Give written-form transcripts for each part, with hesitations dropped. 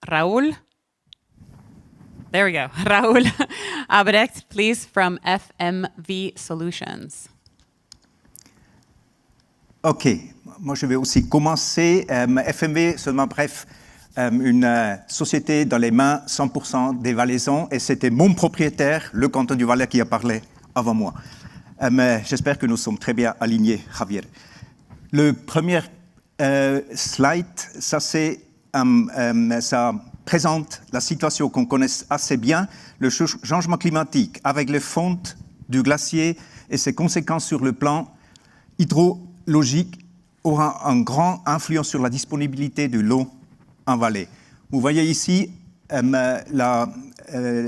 Raoul. There we go. Raoul Albrecht, please, from FMV Solutions. OK. Moi, je vais aussi commencer. FMV, seulement bref, une société dans les mains 100% des Valaisans, et c'était mon propriétaire, le canton du Valais, qui a parlé avant moi. J'espère que nous sommes très bien alignés, Javier. Le premier slide, ça présente la situation qu'on connaît assez bien, le changement climatique, avec les fontes du glacier et ses conséquences sur le plan hydrologique, aura une grande influence sur la disponibilité de l'eau en vallée. Vous voyez ici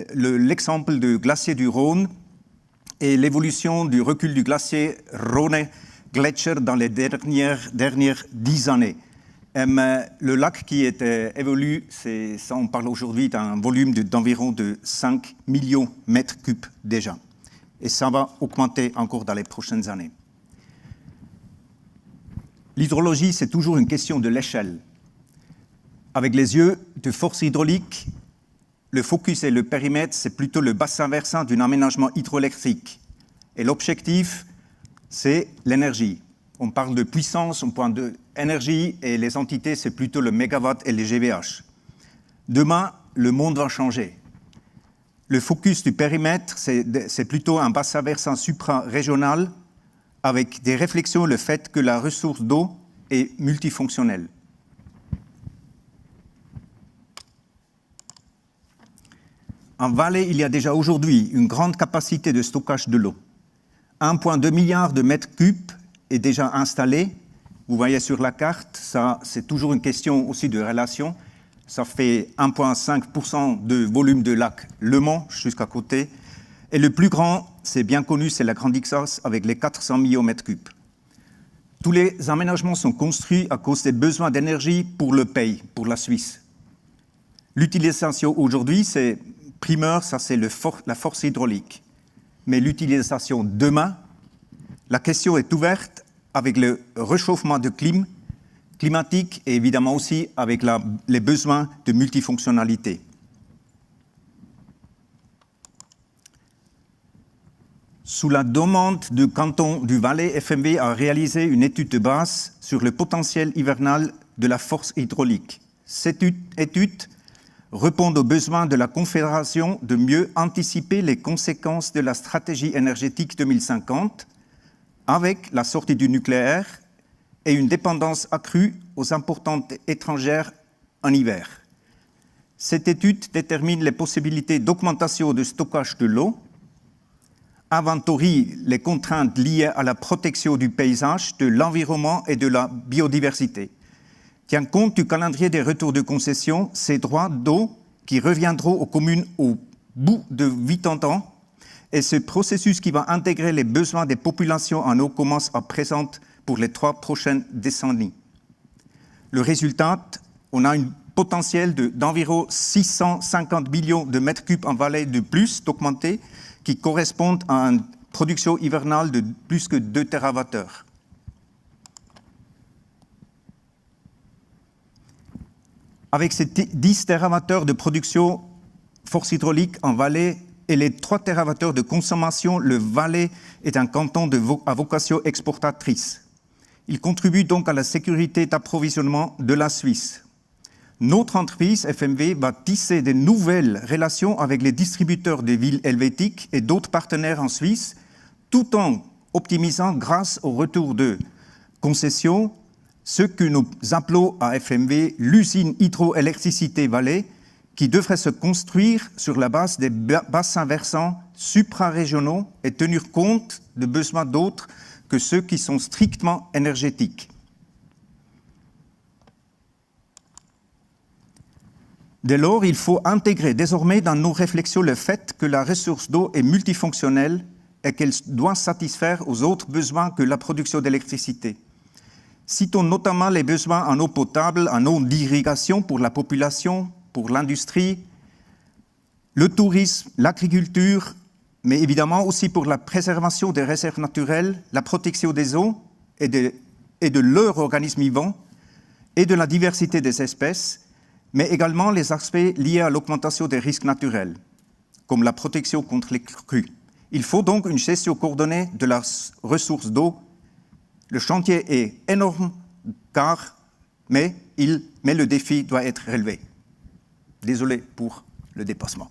l'exemple du glacier du Rhône et l'évolution du recul du glacier Rhône-Gletscher dans les dernières 10 années. Le lac qui évolue, on parle aujourd'hui d'un volume d'environ 5 millions de mètres cubes déjà. Et ça va augmenter encore dans les prochaines années. L'hydrologie, c'est toujours une question de l'échelle. Avec les yeux de force hydraulique, le focus et le périmètre, c'est plutôt le bassin versant d'un aménagement hydroélectrique. Et l'objectif, c'est l'énergie. On parle de puissance, on parle d'énergie, et les entités, c'est plutôt le mégawatt et les GVH. Demain, le monde va changer. Le focus du périmètre, c'est plutôt un bassin versant supra-régional, avec des réflexions sur le fait que la ressource d'eau est multifonctionnelle. En Valais, il y a déjà aujourd'hui une grande capacité de stockage de l'eau. 1,2 milliard de mètres cubes est déjà installé. Vous voyez sur la carte, ça, c'est toujours une question aussi de relation. Ça fait 1,5% de volume de lac Le Mans jusqu'à côté. Et le plus grand, c'est bien connu, c'est la Grande Ixas avec les 400 millions de mètres cubes. Tous les aménagements sont construits à cause des besoins d'énergie pour le pays, pour la Suisse. L'utilisation aujourd'hui, c'est primeur, ça c'est la force hydraulique. Mais l'utilisation demain, la question est ouverte avec le réchauffement climatique et évidemment aussi avec les besoins de multifonctionnalité. Sous la demande du canton du Valais, FMV a réalisé une étude de base sur le potentiel hivernal de la force hydraulique. Cette étude répond aux besoins de la Confédération de mieux anticiper les conséquences de la stratégie énergétique 2050 avec la sortie du nucléaire et une dépendance accrue aux importantes étrangères en hiver. Cette étude détermine les possibilités d'augmentation du stockage de l'eau, inventorie les contraintes liées à la protection du paysage, de l'environnement et de la biodiversité. Tient compte du calendrier des retours de concession, ces droits d'eau qui reviendront aux communes au bout de 80 ans, et ce processus qui va intégrer les besoins des populations en eau commence à présenter pour les 3 prochaines décennies. Le résultat, on a un potentiel d'environ 650 millions de mètres cubes en vallée de plus d'augmenter, qui correspondent à une production hivernale de plus que 2 TWh. Avec ces 10 TWh de production force hydraulique en Valais et les 3 TWh de consommation, le Valais est un canton à vocation exportatrice. Il contribue donc à la sécurité d'approvisionnement de la Suisse. Notre entreprise, FMV, va tisser de nouvelles relations avec les distributeurs des villes helvétiques et d'autres partenaires en Suisse, tout en optimisant, grâce au retour de concessions, ce que nous appelons à FMV l'usine hydroélectricité Valais, qui devrait se construire sur la base des bassins versants suprarégionaux et tenir compte de besoins d'autres que ceux qui sont strictement énergétiques. Dès lors, il faut intégrer désormais dans nos réflexions le fait que la ressource d'eau est multifonctionnelle et qu'elle doit satisfaire aux autres besoins que la production d'électricité. Citons notamment les besoins en eau potable, en eau d'irrigation pour la population, pour l'industrie, le tourisme, l'agriculture, mais évidemment aussi pour la préservation des réserves naturelles, la protection des eaux et de leurs organismes vivants et de la diversité des espèces, mais également les aspects liés à l'augmentation des risques naturels, comme la protection contre les crues. Il faut donc une gestion coordonnée de la ressource d'eau. Le chantier est énorme, mais le défi doit être relevé. Désolé pour le dépassement.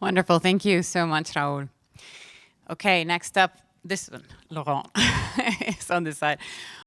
Wonderful. Thank you so much, Raoul. Okay, next up, this one, Laurent, is on this side.